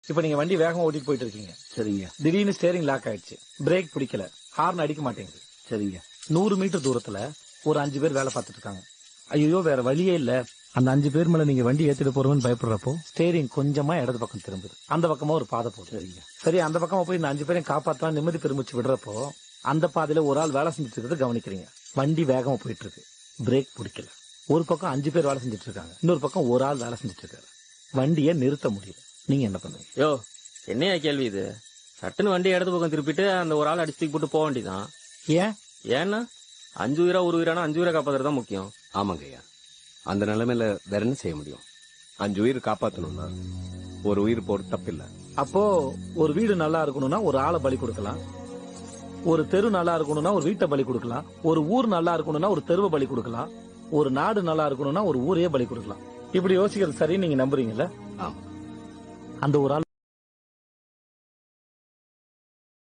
இப்ப நீங்க வண்டி வேகமா ஓட்டிட்டு போயிட்டு இருக்கீங்க. சரிங்க. திடீர்னு ஸ்டேரிங் லாக் ஆயிடுச்சு. பிரேக் பிடிக்கல. ஹார்ன் அடிக்க மாட்டேங்குது. சரிங்க. 100 மீட்டர் தூரத்துல ஒரு 5 பேர் வேலை பார்த்துட்டு இருக்காங்க. ஐயோ வேற வழியே இல்ல. அந்த 5 பேர் மேல நீங்க வண்டி ஏத்திட்டு போறோம்னு பயப்படுறப்போ ஸ்டேரிங் கொஞ்சமா இடது பக்கம் திரும்புது. அந்த பக்கமா ஒரு பாதை போகுது. சரிங்க. சரி, அந்த பக்கமா போய் இந்த 5 பேரையும் காப்பாத்தலாம் நிம்மதி பெருமிச்சு விடுறப்போ அந்த பாதையில ஒரு ஆள் வேலை செஞ்சுட்டு இருக்கிறது கவனிக்கிறீங்க. வண்டி வேகமா போயிட்டு இருக்கு. பிரேக் பிடிக்கல. ஒரு பக்கம் 5 பேர் வேலை செஞ்சுட்டு இருக்காங்க, இன்னொரு பக்கம் ஒரு ஆள் வேலை செஞ்சுட்டு இருக்காரு. வண்டியை நிறுத்த முடியல. நீங்க என்ன பண்ணுவீங்க? யோ, என்னையா கேள்வி இது? சட்டுன்னு வண்டி இடது பக்கம் திருப்பிட்டு அந்த ஒரு ஆள் அடிச்சு போட்டு போக வேண்டியதான். ஏன்னா 5 உயிரா ஒரு உயிரானா 5 உயிரை காப்பாத்துறது தான் முக்கியம். ஆமாங்கய்யா, அந்த நிலைமையில வேற என்ன செய்ய முடியும்? 5 உயிர் காப்பாத்தணும்னா ஒரு உயிர் போட தப்பில்ல. அப்போ ஒரு வீடு நல்லா இருக்கணும்னா ஒரு ஆளை பலி கொடுக்கலாம், ஒரு தெரு நல்லா இருக்கணும்னா ஒரு வீட்டை பலி கொடுக்கலாம், ஒரு ஊர் நல்லா இருக்கணும்னா ஒரு தெருவை பலி கொடுக்கலாம், ஒரு நாடு நல்லா இருக்கணும்னா ஒரு ஊரையே பலி கொடுக்கலாம். இப்படி யோசிக்கிறது சரி நீங்க நம்புறீங்கல்ல? ஆமா. அந்த ஒரு ஆள்